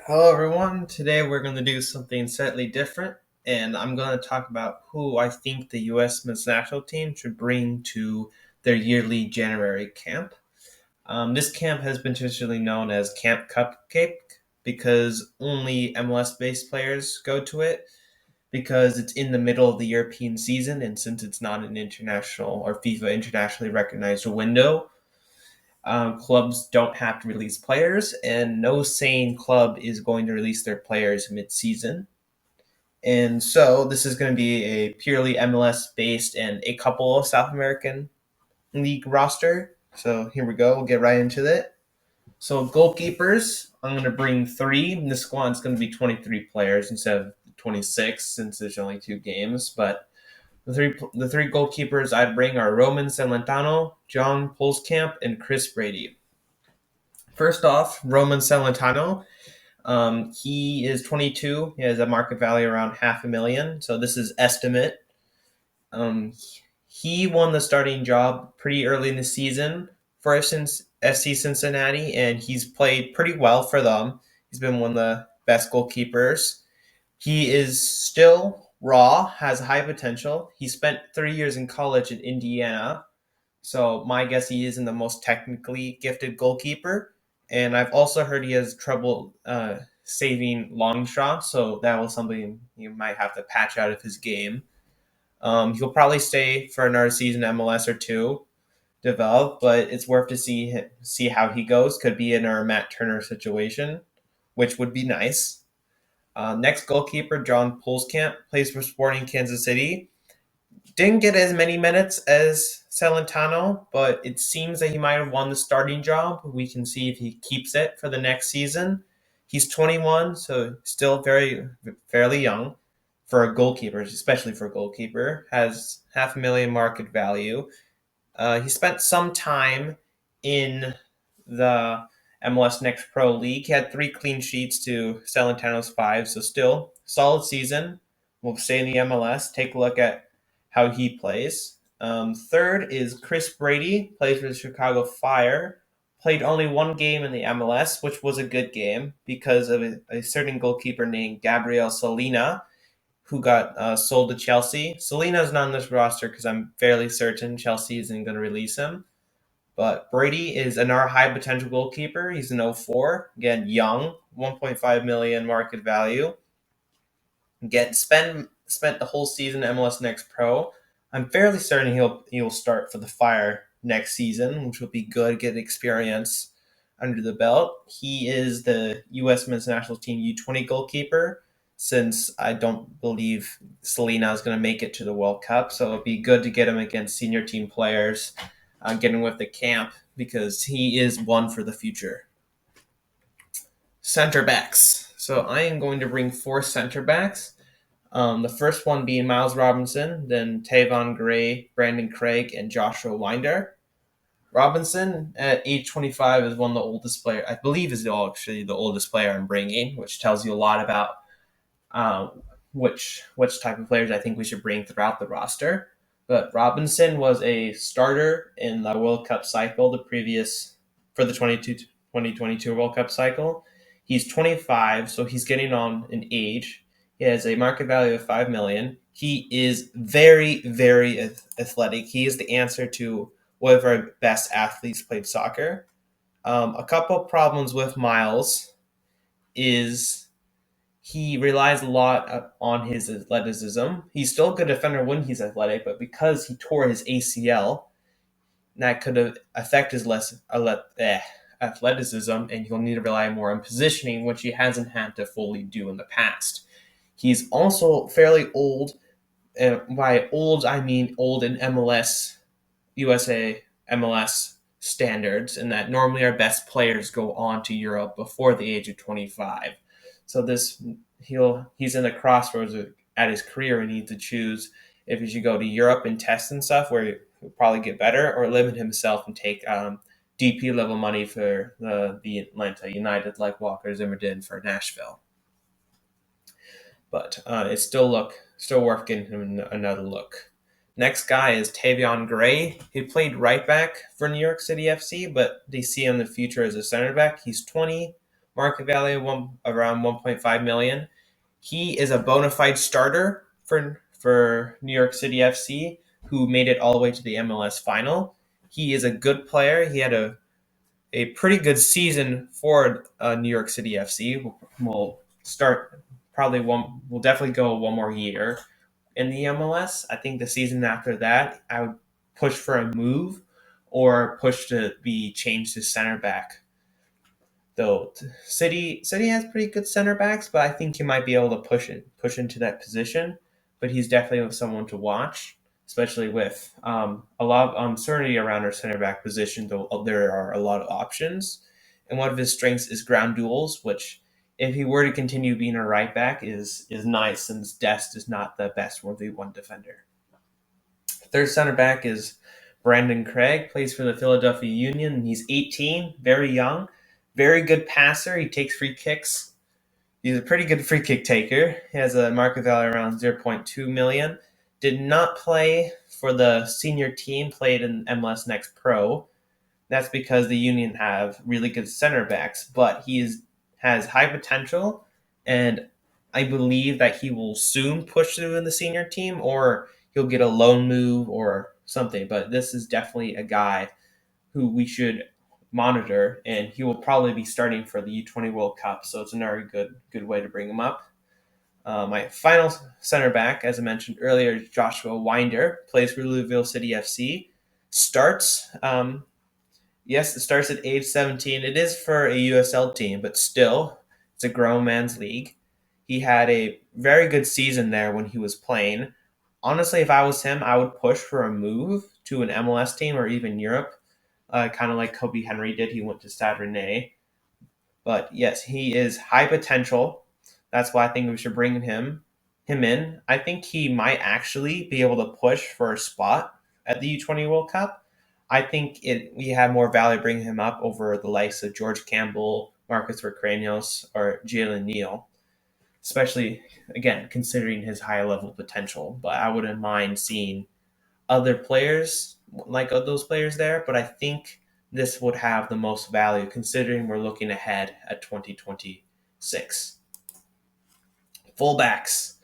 Hello, everyone. Today we're going to do something slightly different, and I'm going to talk about who I think the U.S. men's national team should bring to their yearly January camp. This camp has been traditionally known as Camp Cupcake because only MLS-based players go to it because it's in the middle of the European season, and since it's not an international or FIFA internationally recognized window, clubs don't have to release players, and no sane club is going to release their players mid-season. And so this is going to be a purely MLS based and a couple of South American league roster. So here we go. We'll get right into it. So goalkeepers, I'm going to bring three. This squad's going to be 23 players instead of 26 since there's only two games. But the three goalkeepers I'd bring are Roman Celentano, John Polskamp, and Chris Brady. First off, Roman Celentano. He is 22. He has a market value around $500,000. So this is estimate. Um, he won the starting job pretty early in the season for FC Cincinnati, and he's played pretty well for them. He's been one of the best goalkeepers. He is still raw, has high potential. He spent 3 years in college in Indiana, so my guess he isn't the most technically gifted goalkeeper. And I've also heard he has trouble saving long shots, so that was something you might have to patch out of his game. He'll probably stay for another season MLS or two, develop, but it's worth to see how he goes. Could be in our Matt Turner situation, which would be nice. Next goalkeeper, John Polskamp, plays for Sporting Kansas City. Didn't get as many minutes as Celentano, but it seems that he might have won the starting job. We can see if he keeps it for the next season. He's 21, so still fairly young for a goalkeeper, especially for a goalkeeper. Has $500,000 market value. He spent some time in the MLS Next Pro League. He had 3 clean sheets to Celentano's 5, so still solid season. We'll stay in the MLS. Take a look at how he plays. Third is Chris Brady, plays for the Chicago Fire. Played only one game in the MLS, which was a good game because of a certain goalkeeper named Gabriel Solina, who got sold to Chelsea. Salina's not on this roster because I'm fairly certain Chelsea isn't going to release him. But Brady is another high potential goalkeeper. He's an 04, again young, 1.5 million market value. Spent the whole season MLS Next Pro. I'm fairly certain he'll start for the Fire next season, which will be good. Get experience under the belt. He is the U.S. men's national team U20 goalkeeper. Since I don't believe Selena is going to make it to the World Cup, so it'd be good to get him against senior team players, get him with the camp because he is one for the future. Center backs. So I am going to bring 4 center backs. The first one being Miles Robinson, then Tavon Gray, Brandon Craig, and Joshua Winder. Robinson at age 25 is one of the oldest players. I believe is actually the oldest player I'm bringing, which tells you a lot about uh, which type of players I think we should bring throughout the roster. But Robinson was a starter in the World Cup cycle, for the 2022 World Cup cycle. He's 25, so he's getting on in age. He has a market value of 5 million. He is very, very athletic. He is the answer to one of our best athletes played soccer. A couple problems with Miles is he relies a lot on his athleticism. He's still a good defender when he's athletic, but because he tore his ACL, that could affect his athleticism, and he'll need to rely more on positioning, which he hasn't had to fully do in the past. He's also fairly old. By old, I mean old in USA MLS standards, and that normally our best players go on to Europe before the age of 25. So he's in a crossroads at his career and needs to choose if he should go to Europe and test and stuff, where he'll probably get better, or limit himself and take DP level money for the Atlanta United, like Walker Zimmer did for Nashville. But it's still worth getting him another look. Next guy is Tavon Gray. He played right back for New York City FC, but they see him in the future as a center back. He's 20, market value around 1.5 million. He is a bona fide starter for New York City FC, who made it all the way to the MLS final. He is a good player. He had a pretty good season for New York City FC. We'll start probably one. We'll definitely go one more year in the MLS. I think the season after that, I would push for a move or push to be changed to center back. Though City has pretty good center backs, but I think he might be able to push into that position. But he's definitely someone to watch, especially with a lot of uncertainty around our center back position. Though there are a lot of options, and one of his strengths is ground duels, which if he were to continue being a right back is nice since Dest is not the best 1v1 defender. Third center back is Brandon Craig, plays for the Philadelphia Union. And he's 18, very young, very good passer. He takes free kicks. He's a pretty good free kick taker. He has a market value around 0.2 million. Did not play for the senior team, played in MLS Next Pro. That's because the Union have really good center backs, but has high potential, and I believe that he will soon push through in the senior team, or he'll get a loan move or something. But this is definitely a guy who we should monitor, and he will probably be starting for the U20 World Cup. So it's another good way to bring him up. My final center back, as I mentioned earlier, is Joshua Winder, plays for Louisville City FC. Starts Yes, it starts at age 17. It is for a USL team, but still, it's a grown man's league. He had a very good season there when he was playing. Honestly, if I was him, I would push for a move to an MLS team or even Europe, kind of like Kobe Henry did. He went to Stade Rennais. But yes, he is high potential. That's why I think we should bring him in. I think he might actually be able to push for a spot at the U20 World Cup. I think we have more value bringing him up over the likes of George Campbell, Marcus Recranios, or Jalen Neal, especially again considering his high level potential. But I wouldn't mind seeing other players like those players there. But I think this would have the most value considering we're looking ahead at 2026. Fullbacks.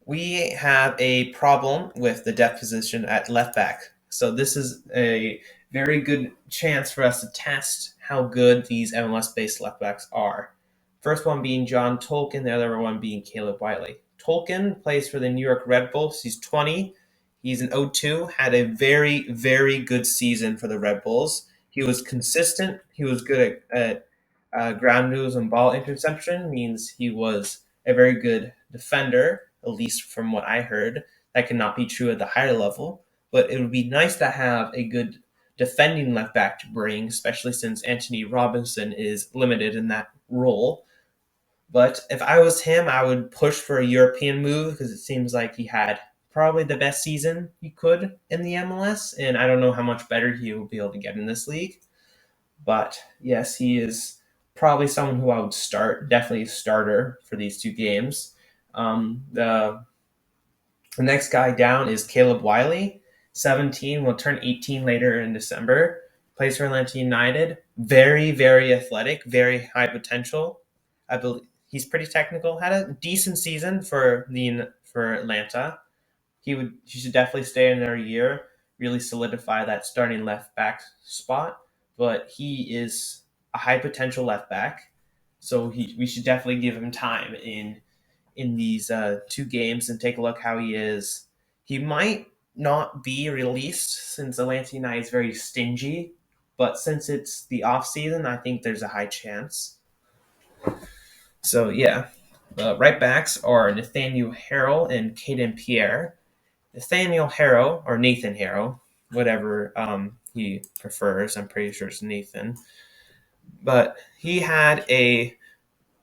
We have a problem with the depth position at left back. So this is a very good chance for us to test how good these MLS-based left backs are. First one being John Tolkien, the other one being Caleb Wiley. Tolkien plays for the New York Red Bulls. He's 20. He's an 0-2, had a very, very good season for the Red Bulls. He was consistent. He was good at ground duels and ball interception, means he was a very good defender, at least from what I heard. That cannot be true at the higher level, but it would be nice to have a good defending left back to bring, especially since Anthony Robinson is limited in that role. But if I was him, I would push for a European move because it seems like he had probably the best season he could in the MLS, and I don't know how much better he will be able to get in this league. But yes, he is probably someone who I would start, definitely a starter for these two games. The next guy down is Caleb Wiley, 17, will turn 18 later in December. Plays for Atlanta United. Very, very athletic, very high potential. I believe he's pretty technical. Had a decent season for Atlanta. He should definitely stay in there a year, really solidify that starting left back spot. But he is a high potential left back, so we should definitely give him time in these two games and take a look how he is. He might not be released since Atlanta United is very stingy, but since it's the off season, I think there's a high chance. So yeah, right backs are Nathaniel Harrell and Caden Pierre. Nathaniel Harrow or Nathan Harrow, whatever he prefers. I'm pretty sure it's Nathan. But he had a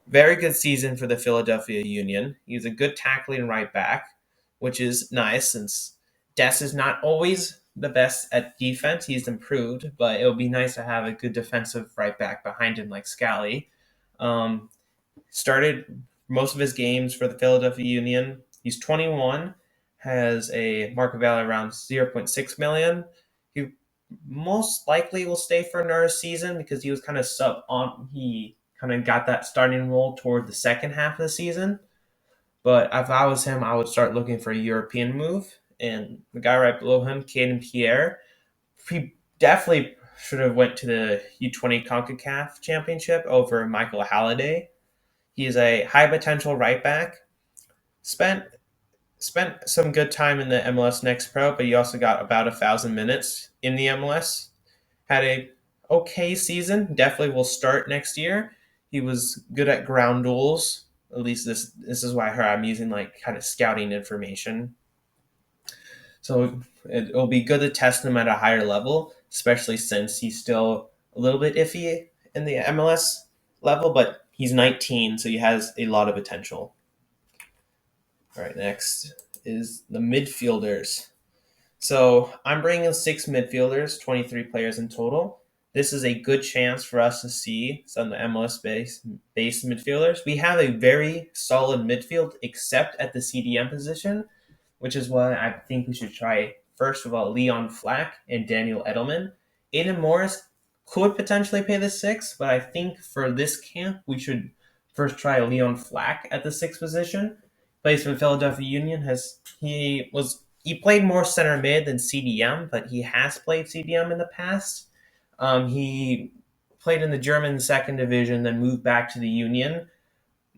very good season for the Philadelphia Union. He's a good tackling right back, which is nice since Des is not always the best at defense. He's improved, but it would be nice to have a good defensive right back behind him like Scally. Um, Started most of his games for the Philadelphia Union. He's 21, has a market value around 0.6 million. He most likely will stay for another season because he was kind of kind of got that starting role toward the second half of the season. But if I was him, I would start looking for a European move. And the guy right below him, Caden Pierre, he definitely should have went to the U20 CONCACAF Championship over Michael Halliday. He's a high potential right back. Spent spent some good time in the MLS Next Pro, but he also got about 1,000 minutes in the MLS. Had a okay season. Definitely will start next year. He was good at ground duels. At least this is why I'm using like kind of scouting information. So it'll be good to test him at a higher level, especially since he's still a little bit iffy in the MLS level, but he's 19, so he has a lot of potential. All right, next is the midfielders. So I'm bringing in 6 midfielders, 23 players in total. This is a good chance for us to see some of the MLS based midfielders. We have a very solid midfield, except at the CDM position, which is why I think we should try, first of all, Leon Flack and Daniel Edelman. Aiden Morris could potentially play the 6, but I think for this camp, we should first try Leon Flack at the 6 position. Plays for the Philadelphia Union. He played more center mid than CDM, but he has played CDM in the past. He played in the German second division, then moved back to the Union.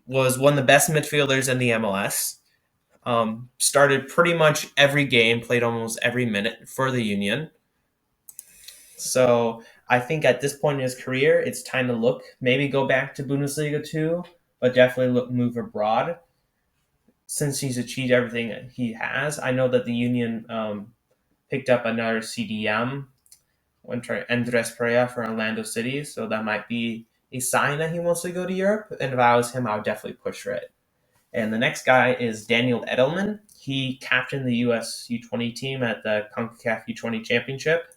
Was one of the best midfielders in the MLS. Started pretty much every game, played almost every minute for the Union. So I think at this point in his career, it's time to look, maybe go back to Bundesliga 2, but definitely move abroad since he's achieved everything that he has. I know that the Union picked up another CDM, Andres Perea for Orlando City, so that might be a sign that he wants to go to Europe. And if I was him, I would definitely push for it. And the next guy is Daniel Edelman. He captained the US U20 team at the CONCACAF U20 Championship.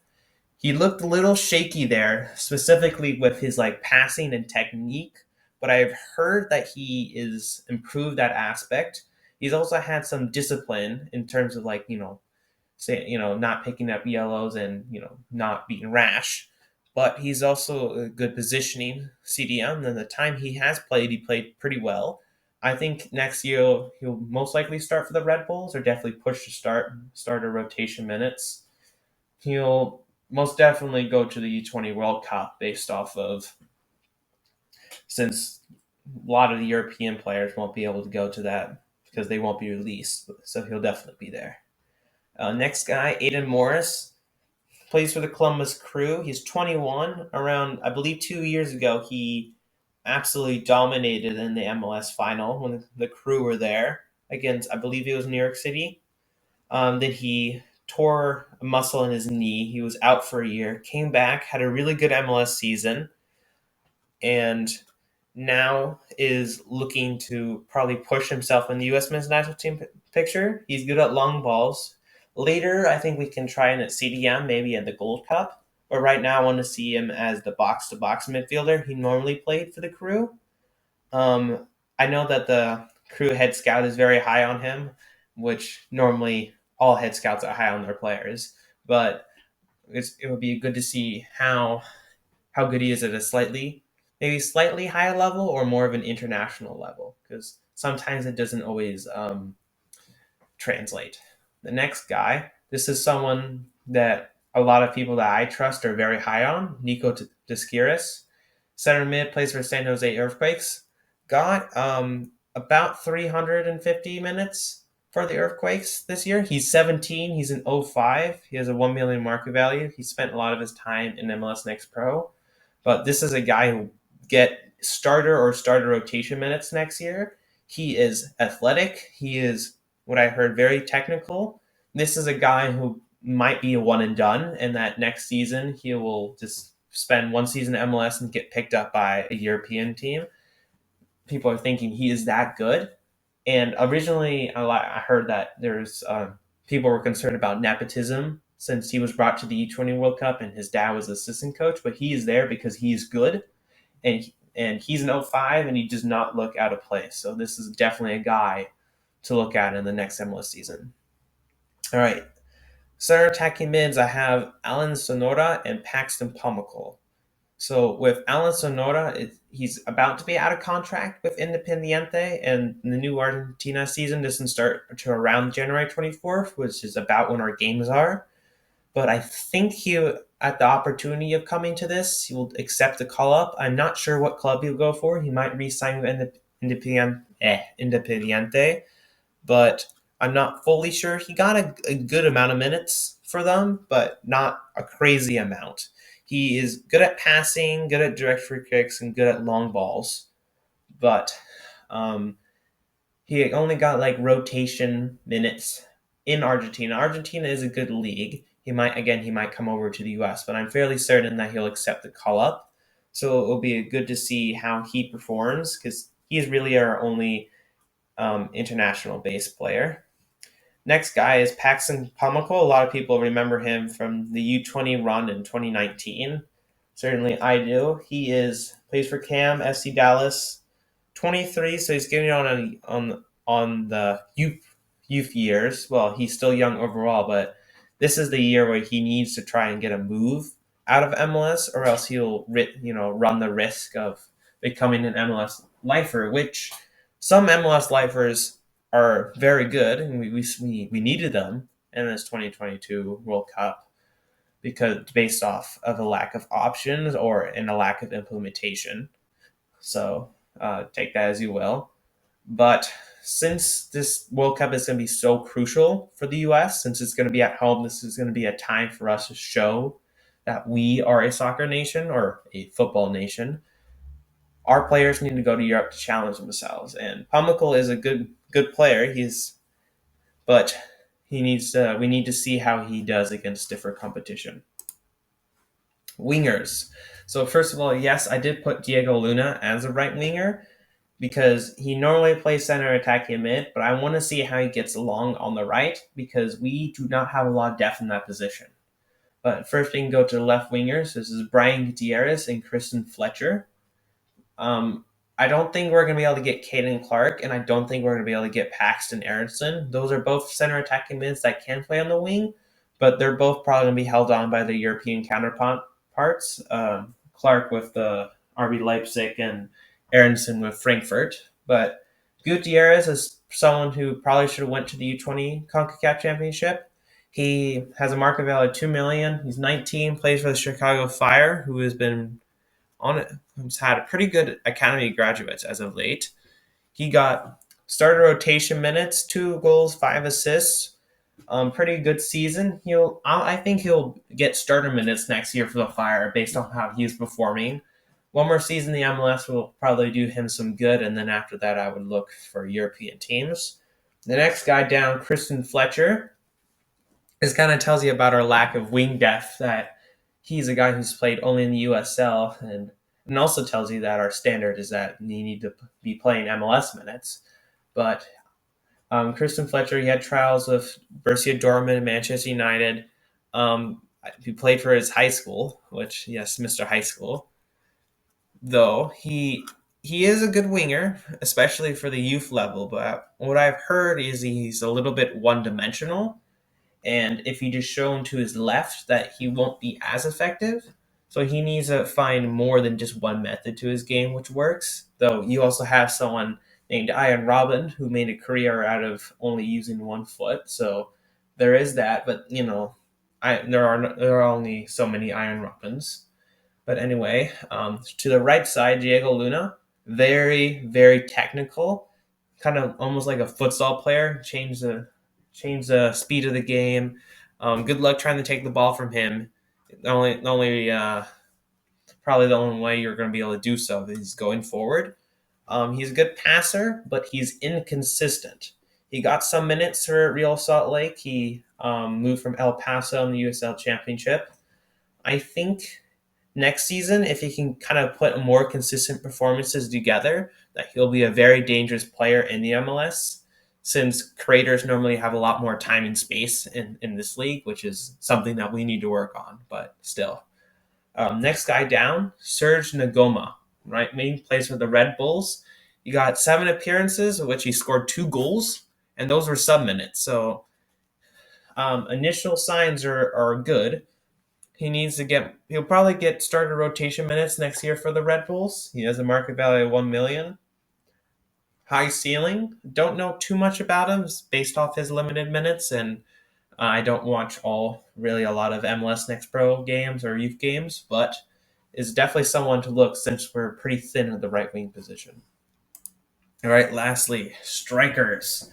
He looked a little shaky there, specifically with his like passing and technique, but I've heard that he is improved that aspect. He's also had some discipline in terms of like, not picking up yellows and, not being rash. But he's also a good positioning CDM. And the time he has played, he played pretty well. I think next year he'll most likely start for the Red Bulls or definitely push to start a rotation minutes. He'll most definitely go to the U20 World Cup based off of, since a lot of the European players won't be able to go to that because they won't be released. So he'll definitely be there. Next guy, Aiden Morris, plays for the Columbus Crew. He's 21. Around, I believe, 2 years ago, he absolutely dominated in the MLS final when the Crew were there against, I believe it was New York City. Then he tore a muscle in his knee. He was out for a year, came back, had a really good MLS season, and now is looking to probably push himself in the U.S. men's national team picture. He's good at long balls. Later, I think we can try him at CDM, maybe at the Gold Cup. But right now, I want to see him as the box-to-box midfielder. He normally played for the Crew. I know that the Crew head scout is very high on him, which normally all head scouts are high on their players. But it would be good to see how good he is at a maybe slightly higher level or more of an international level, because sometimes it doesn't always translate. The next guy, this is someone that a lot of people that I trust are very high on, Nico Desquiris. Center mid, plays for San Jose Earthquakes. Got about 350 minutes for the Earthquakes this year. He's 17. He's an 05. He has a 1 million market value. He spent a lot of his time in MLS Next Pro. But this is a guy who get starter rotation minutes next year. He is athletic. He is, what I heard, very technical. This is a guy who might be a one and done, and that next season he will just spend one season at MLS and get picked up by a European team. People are thinking he is that good. And originally, I heard that there's people were concerned about nepotism since he was brought to the U20 World Cup and his dad was assistant coach, but he is there because he's good, and he's an 05 and he does not look out of place. So this is definitely a guy to look at in the next MLS season. All right, center attacking mids, I have Alan Sonora and Paxton Pomykal. So with Alan Sonora, he's about to be out of contract with Independiente, and the new Argentina season doesn't start until around January 24th, which is about when our games are. But I think he, at the opportunity of coming to this, he will accept the call up. I'm not sure what club he'll go for. He might re-sign with Independiente, but I'm not fully sure. He got a good amount of minutes for them, but not a crazy amount. He is good at passing, good at direct free kicks, and good at long balls. But um, he only got like rotation minutes in Argentina. Argentina is a good league. He might come over to the US, but I'm fairly certain that he'll accept the call up. So it will be good to see how he performs because he's really our only international base player. Next guy is Paxton Pomykal. A lot of people remember him from the U20 run in 2019. Certainly I do. He is plays for Cam FC Dallas, 23, so he's getting on the youth years. Well, he's still young overall, but this is the year where he needs to try and get a move out of MLS, or else he'll run the risk of becoming an MLS lifer, which some MLS lifers are very good, and we needed them in this 2022 World Cup because based off of a lack of options or in a lack of implementation. So take that as you will. But since this World Cup is going to be so crucial for the U.S., since it's going to be at home, this is going to be a time for us to show that we are a soccer nation or a football nation. Our players need to go to Europe to challenge themselves, and Pamukal is a good player. But he needs to. We need to see how he does against different competition. Wingers. So first of all, yes, I did put Diego Luna as a right winger because he normally plays center attacking mid, but I want to see how he gets along on the right because we do not have a lot of depth in that position. But first, we can go to the left wingers. This is Brian Gutierrez and Kristen Fletcher. Um, I don't think we're going to be able to get Caden Clark, and I don't think we're going to be able to get Paxton Aronson. Those are both center attacking mids that can play on the wing, but they're both probably going to be held on by the European counterparts. Clark with the RB Leipzig and Aronson with Frankfurt. But Gutierrez is someone who probably should have went to the U20 CONCACAF Championship. He has a market value of $2 million. He's 19, plays for the Chicago Fire, who has been on it. He's had a pretty good academy graduates as of late. He got starter rotation minutes, 2 goals, 5 assists. Pretty good season. I think he'll get starter minutes next year for the Fire based on how he's performing. One more season in the MLS will probably do him some good, and then after that, I would look for European teams. The next guy down, Kristen Fletcher, this kind of tells you about our lack of wing depth. That he's a guy who's played only in the USL, and also tells you that our standard is that you need to be playing MLS minutes. But Kristen Fletcher, he had trials with Borussia Dortmund and Manchester United. He played for his high school, which, yes, Mr. High School. Though he is a good winger, especially for the youth level. But what I've heard is he's a little bit one-dimensional, and if you just show him to his left, that he won't be as effective. So he needs to find more than just one method to his game, which works. Though you also have someone named Ian Robin who made a career out of only using one foot. So there is that, but there are only so many Iron Robins. But anyway, to the right side, Diego Luna, very, very technical, kind of almost like a futsal player. Change the speed of the game. Good luck trying to take the ball from him. Probably the only way you're going to be able to do so is going forward. He's a good passer, but he's inconsistent. He got some minutes for Real Salt Lake. He moved from El Paso in the USL Championship. I think next season, if he can kind of put more consistent performances together, that he'll be a very dangerous player in the MLS, since creators normally have a lot more time and space in this league, which is something that we need to work on, but still. Next guy down, Serge Nagoma, right? Main plays for the Red Bulls. He got 7 appearances, of which he scored 2 goals, and those were sub minutes. So initial signs are good. He'll probably get starter rotation minutes next year for the Red Bulls. He has a market value of 1 million. High ceiling. Don't know too much about him based off his limited minutes, and I don't watch a lot of MLS Next Pro games or youth games, but is definitely someone to look since we're pretty thin at the right wing position. All right, lastly, strikers.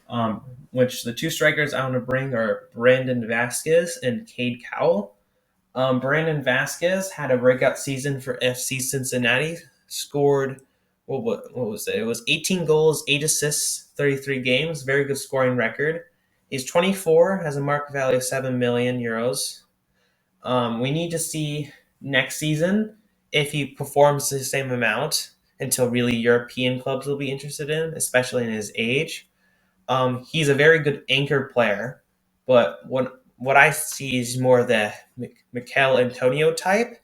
Um, which the two strikers I want to bring are Brandon Vasquez and Cade Cowell. Brandon Vasquez had a breakout season for FC Cincinnati. Scored what was it? It was 18 goals, 8 assists, 33 games. Very good scoring record. He's 24, has a market value of 7 million euros. We need to see next season if he performs the same amount until really European clubs will be interested in, especially in his age. He's a very good anchor player, but what I see is more the Mikel Antonio type,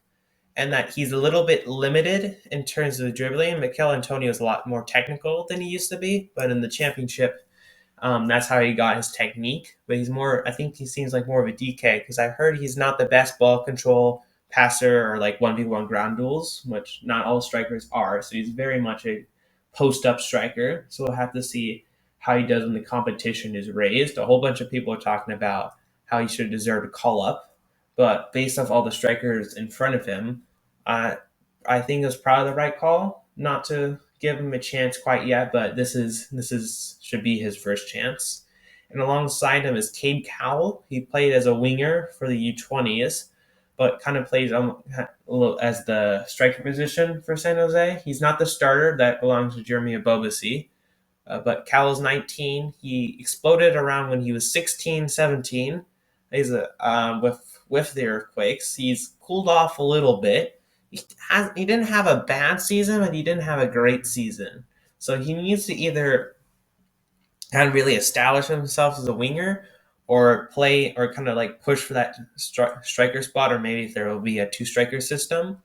and that he's a little bit limited in terms of dribbling. Mikel Antonio is a lot more technical than he used to be, but in the championship, that's how he got his technique. But he's more, I think he seems like more of a DK because I've heard he's not the best ball control passer or like 1v1 ground duels, which not all strikers are. So he's very much a post up striker. So we'll have to see how he does when the competition is raised. A whole bunch of people are talking about how he should deserve a call up. But based off all the strikers in front of him, I think it was probably the right call not to give him a chance quite yet, but this is should be his first chance. And alongside him is Cade Cowell. He played as a winger for the U20s, but kind of plays a little as the striker position for San Jose. He's not the starter that belongs to Jeremy Abobasi, but Cowell's 19. He exploded around when he was 16, 17. He's with the earthquakes. He's cooled off a little bit. He didn't have a bad season, but he didn't have a great season. So he needs to either kind of really establish himself as a winger, or play, or kind of like push for that striker spot, or maybe there will be a two striker system.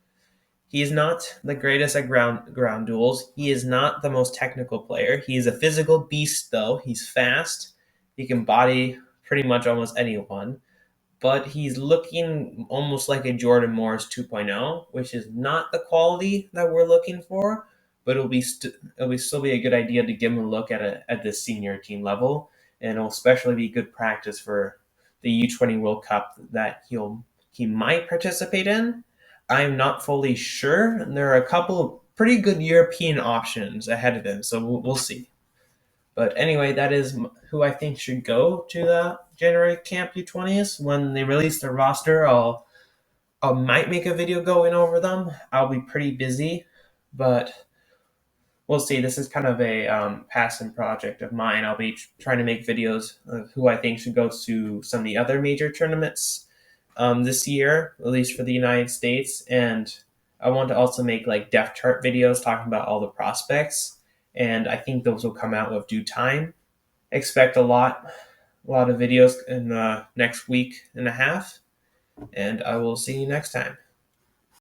He is not the greatest at ground duels. He is not the most technical player. He is a physical beast, though. He's fast. He can body pretty much almost anyone, but he's looking almost like a Jordan Morris 2.0, which is not the quality that we're looking for. But it'll still be a good idea to give him a look at the senior team level, and it'll especially be good practice for the U20 World Cup that he might participate in. I'm not fully sure. There are a couple of pretty good European options ahead of him, so we'll see. But anyway, that is who I think should go to the January Camp U20s. When they release their roster, I might make a video going over them. I'll be pretty busy, but we'll see. This is kind of a passion project of mine. I'll be trying to make videos of who I think should go to some of the other major tournaments this year, at least for the United States. And I want to also make like depth chart videos talking about all the prospects. And I think those will come out with due time. Expect a lot of videos in the next week and a half. And I will see you next time.